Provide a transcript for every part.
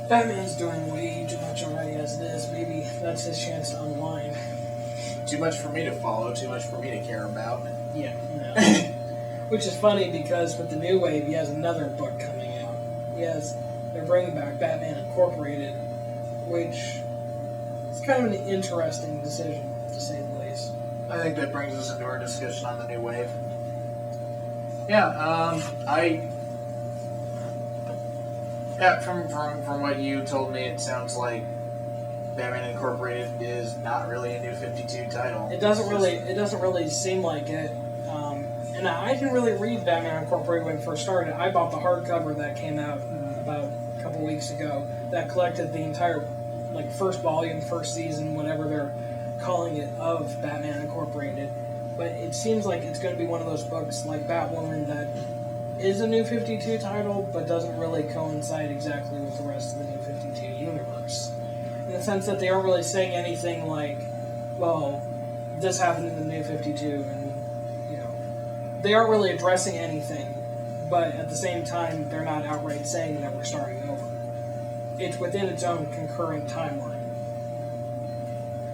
Batman's doing way too much already as it is. Maybe that's his chance to unwind. Too much for me to follow, too much for me to care about. Yeah, no. Which is funny because with the New Wave, he has another book coming out. They're bringing back Batman Incorporated, which is kind of an interesting decision, to say the least. I think that brings us into our discussion on the New Wave. Yeah, from what you told me, it sounds like Batman Incorporated is not really a New 52 title. It doesn't really seem like it. And I didn't really read Batman Incorporated when it first started. I bought the hardcover that came out about a couple weeks ago that collected the entire first volume, first season, whatever they're calling it, of Batman Incorporated. But it seems like it's going to be one of those books like Batwoman that is a New 52 title, but doesn't really coincide exactly with the rest of the New 52 universe. In the sense that they aren't really saying anything like, well, this happened in the New 52, and, they aren't really addressing anything, but at the same time, they're not outright saying that we're starting over. It's within its own concurrent timeline.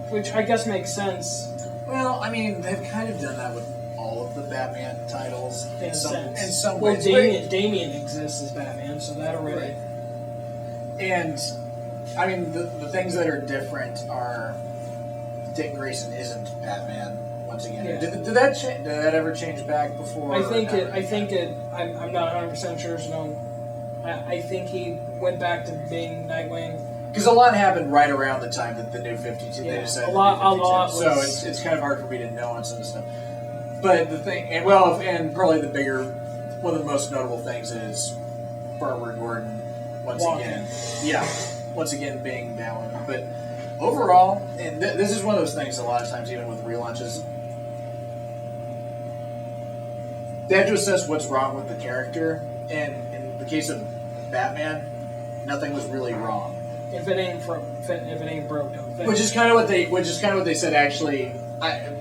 Which I guess makes sense. Well, I mean, they've kind of done that with all of the Batman titles in some well, ways. Damian exists as Batman, so that already... Right. And, I mean, the things that are different are Dick Grayson isn't Batman. Once again, yeah. Did that ever change back before? I'm not 100% sure, so I think he went back to being Nightwing. Because a lot happened right around the time that the New 52, they decided a lot so it's kind of hard for me to know on some of the stuff. But the thing, and probably one of the most notable things is Barbara Gordon, once again being Batwoman. But overall, and this is one of those things a lot of times, even with relaunches, they have to assess what's wrong with the character, and in the case of Batman, nothing was really wrong. If it ain't broke, don't fix it. Which is kind of what they said. Actually,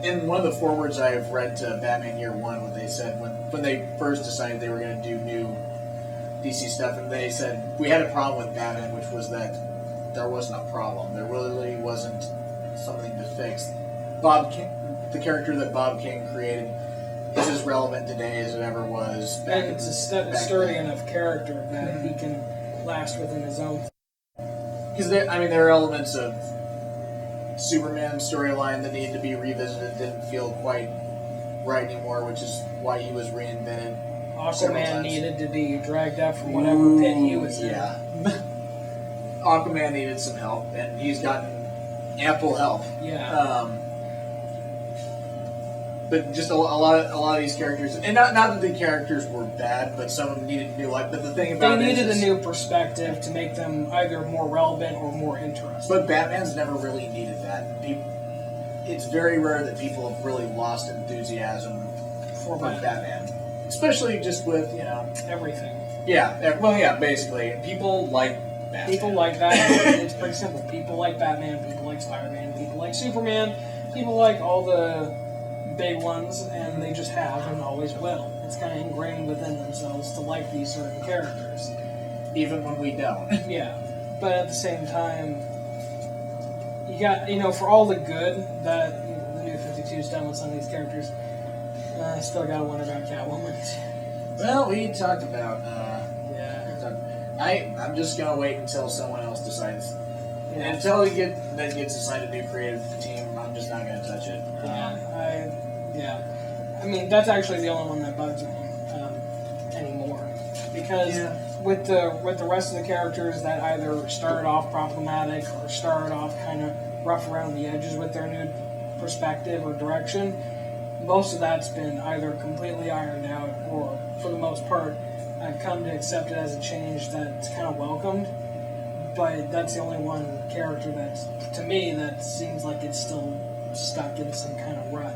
in one of the forewords I've read to Batman Year One, what they said when they first decided they were going to do new DC stuff, and they said we had a problem with Batman, which was that there wasn't a problem. There really wasn't something to fix. The character that Bob King created, is as relevant today as it ever was back and it's a sturdy enough character that he can last within his own. Because there are elements of Superman's storyline that needed to be revisited, didn't feel quite right anymore, which is why he was reinvented. Aquaman needed to be dragged out from whatever pit he was in. Yeah. Aquaman needed some help, and he's gotten ample help. Yeah. But just a lot of these characters, and not that the characters were bad, but some of them needed new life. But the thing about they needed a new perspective to make them either more relevant or more interesting. But Batman's never really needed that. It's very rare that people have really lost enthusiasm for Batman, especially just with everything. Yeah, basically, people like Batman. People like Batman. It's pretty simple. People like Batman. People like Spider-Man. People like Superman. People like all the big ones, and they just have and always will. It's kind of ingrained within themselves to like these certain characters. Even when we don't. Yeah. But at the same time, you got, for all the good that the New 52's done with some of these characters, I still gotta wonder about Catwoman. Well, we talked about, yeah. I'm just gonna wait until someone else decides. Yeah. Until he gets assigned a new creative team, I'm just not gonna touch it. I mean, that's actually the only one that bugs me anymore, because with the rest of the characters that either started off problematic or started off kind of rough around the edges with their new perspective or direction, most of that's been either completely ironed out or, for the most part, I've come to accept it as a change that's kind of welcomed. But that's the only one character that's, to me, that seems like it's still stuck in some kind of rut.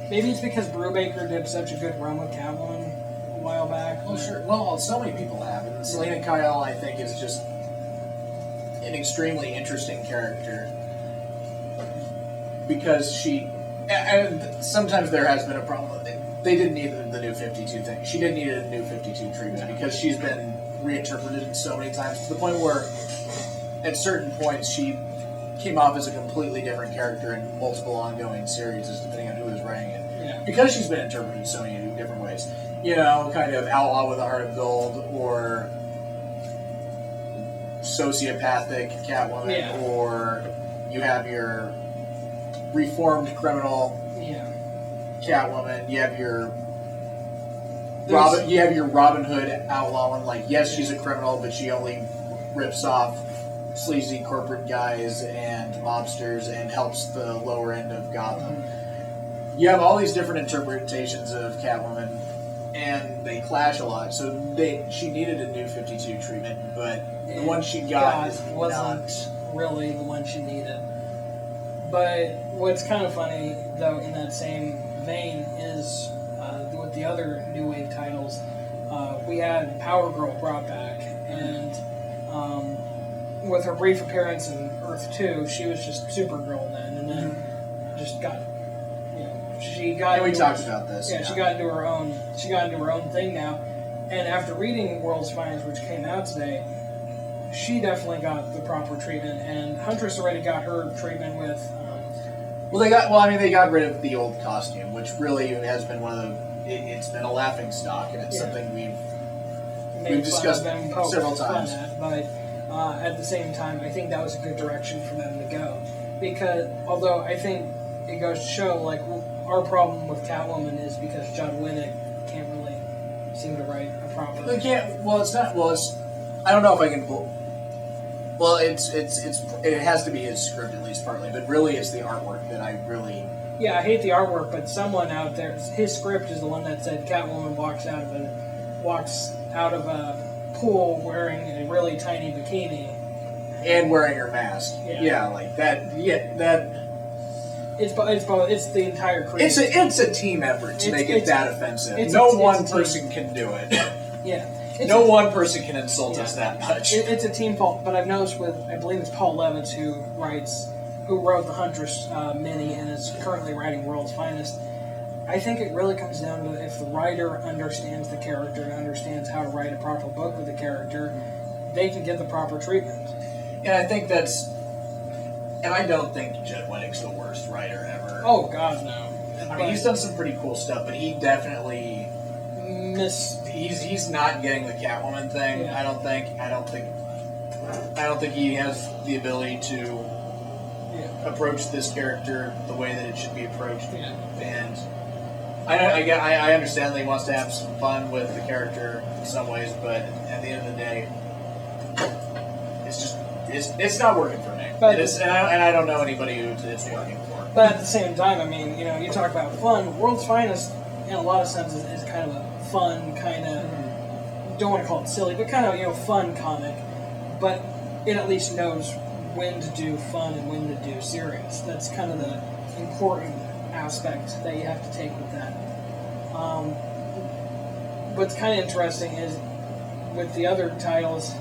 Maybe it's because Brubaker did such a good run with Catwoman a while back. Well, sure. Well, so many people have. And Selena Kyle, I think, is just an extremely interesting character. Because she... And sometimes there has been a problem. They didn't need the New 52 thing. She didn't need a New 52 treatment because she's been reinterpreted so many times to the point where, at certain points, she came off as a completely different character in multiple ongoing series, depending on who was writing it. Yeah. Because she's been interpreted in so many different ways. You know, kind of outlaw with a heart of gold, or sociopathic Catwoman, Yeah. or you have your reformed criminal Yeah. Catwoman. You have your There's- Robin Hood outlawing. Like, yes, she's a criminal, but she only rips off sleazy corporate guys and mobsters and helps the lower end of Gotham. You have all these different interpretations of Catwoman, and they clash a lot. So she needed a new 52 treatment, but the one she got is wasn't really the one she needed. But what's kind of funny, though, in that same vein, is with the other New Wave titles, we had Power Girl brought back, and with her brief appearance in Earth 2, she was just Supergirl then, and then just got, she got. And we talked about this. Yeah, she got into her own. She got into her own thing now, and after reading World's Finest, which came out today, she definitely got the proper treatment, and Huntress already got her treatment with. They got rid of the old costume, which really has been one of the. It's been a laughing stock, and it's something we've discussed several times. But at the same time, I think that was a good direction for them to go, because although I think it goes to show, like, our problem with Catwoman is because Judd Winnick can't really seem to write a proper. They can't. Well, it's not. Well, it's. I don't know if I can. Well, it has to be his script at least partly, but really it's the artwork that I really. Yeah, I hate the artwork, but someone out there, his script is the one that said Catwoman walks out of a pool wearing a really tiny bikini and wearing her mask. Yeah, like that. Yeah, that. It's both. It's the entire crew. It's a team effort to make it that offensive. No one person can do it. Yeah. No one person can insult us that much. It's a team fault, but I've noticed I believe it's Paul Levitz who wrote the Huntress mini and is currently writing World's Finest. I think it really comes down to if the writer understands the character and understands how to write a proper book with the character, they can get the proper treatment. And I think that's. And I don't think Judd Winnick's the worst writer ever. Oh God, no. I mean, he's done some pretty cool stuff, but he definitely He's not getting the Catwoman thing. Yeah. I don't think he has the ability to approach this character the way that it should be approached. Yeah. And I understand that he wants to have some fun with the character in some ways, but at the end of the day, it's not working for me. But and I don't know anybody who it's working for. But at the same time, I mean, you talk about fun. World's Finest, in a lot of senses, is kind of a fun kind of. Don't want to call it silly, but kind of fun comic. But it at least knows when to do fun and when to do serious. That's kind of the important aspect that you have to take with that. What's kind of interesting is with the other titles,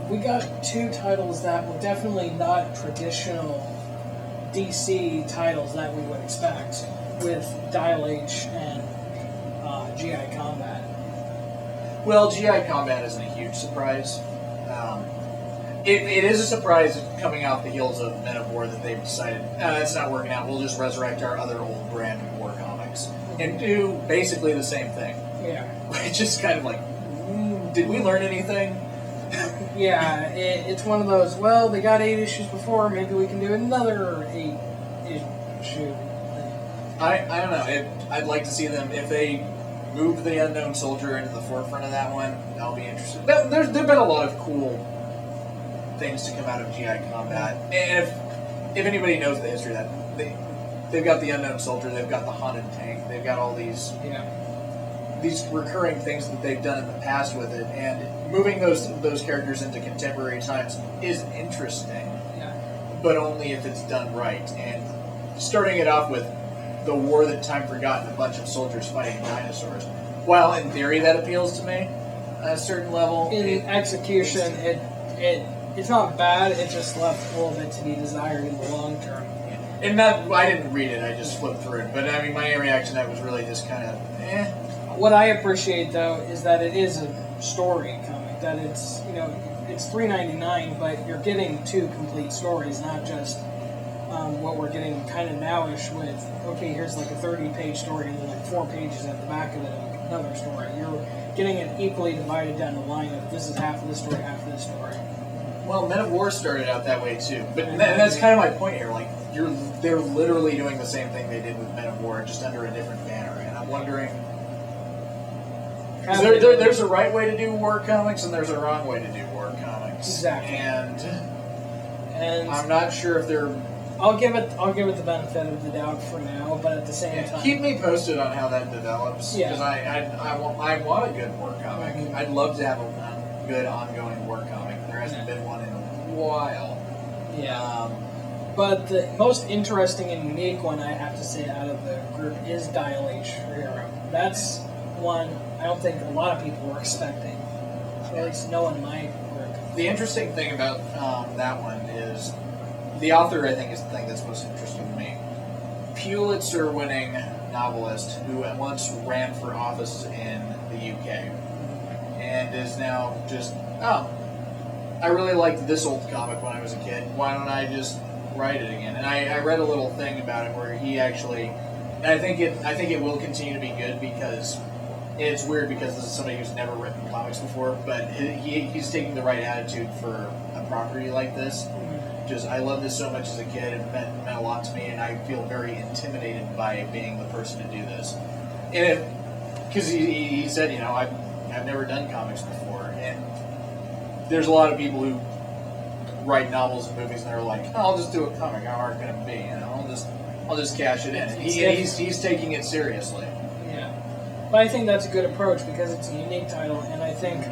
we got two titles that were definitely not traditional DC titles that we would expect, with Dial H and GI Combat. Well, GI Combat isn't a huge surprise. It is a surprise coming off the heels of Men of War that they've decided, that's not working out, we'll just resurrect our other old brand of War comics and do basically the same thing. Yeah. Which is kind of like, did we learn anything? Yeah, it's one of those, well, they got 8 issues before, maybe we can do another 8 issue thing. I don't know. I'd like to see them, if they move the Unknown Soldier into the forefront of that one, I'll be interested. There's been a lot of cool things to come out of GI Combat. And if anybody knows the history of that, they've got the Unknown Soldier, they've got the Haunted Tank, they've got all these recurring things that they've done in the past with it, and moving those characters into contemporary times is interesting. Yeah. But only if it's done right. And starting it off with the war that time forgot and a bunch of soldiers fighting dinosaurs, while in theory that appeals to me at a certain level, in execution, it's not bad. It just left a little bit to be desired in the long term. And that, I didn't read it, I just flipped through it. But I mean, my reaction to that was really just kind of, What I appreciate, though, is that it is a story comic. That it's it's $3.99, but you're getting 2 complete stories, not just what we're getting kind of nowish with. Okay, here's like a 30-page story and then like 4 pages at the back of it, like another story. You're getting it equally divided down the line of this is half of this story, half of this story. Well, Men of War started out that way too, but that's kind of my point here. Like, they're literally doing the same thing they did with Men of War, just under a different banner. And I'm wondering, 'cause there's a right way to do war comics, and there's a wrong way to do war comics. Exactly. And I'm not sure if they're. I'll give it the benefit of the doubt for now, but at the same time, keep me posted on how that develops. Yeah. Because I want a good war comic. Mhm. I'd love to have a good ongoing war comic. There hasn't been one in a while. Yeah. But the most interesting and unique one I have to say out of the group is Dial H for Hero. That's one I don't think a lot of people were expecting. At least no one in my group. The interesting thing about that one is the author, I think, is the thing that's most interesting to me. Pulitzer-winning novelist who at once ran for office in the UK and is now just, I really liked this old comic when I was a kid. Why don't I just write it again? And I read a little thing about it where he actually, and I think it will continue to be good because it's weird because this is somebody who's never written comics before, but he's taking the right attitude for a property like this. Just, I love this so much as a kid. It meant a lot to me, and I feel very intimidated by being the person to do this. And because he said, I've never done comics before, and there's a lot of people who write novels and movies, and they're like, I'll just do a comic. How hard can it be? I'll just cash it in. And he's taking it seriously. Yeah, but I think that's a good approach because it's a unique title, and I think,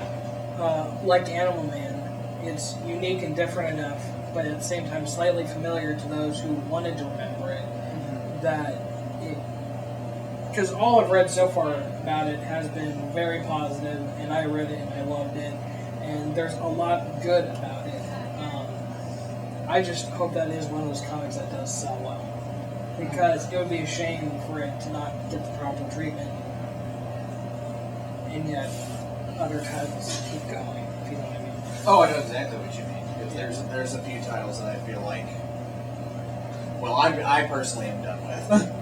like Animal Man, it's unique and different enough, but at the same time slightly familiar to those who wanted to remember it. Because all I've read so far about it has been very positive, and I read it and I loved it, and there's a lot good about it. I just hope that is one of those comics that does sell well, because it would be a shame for it to not get the proper treatment, and yet other titles keep going, if you know what I mean. Oh, I know exactly what you mean. There's a few titles that I feel like, well, I personally am done with.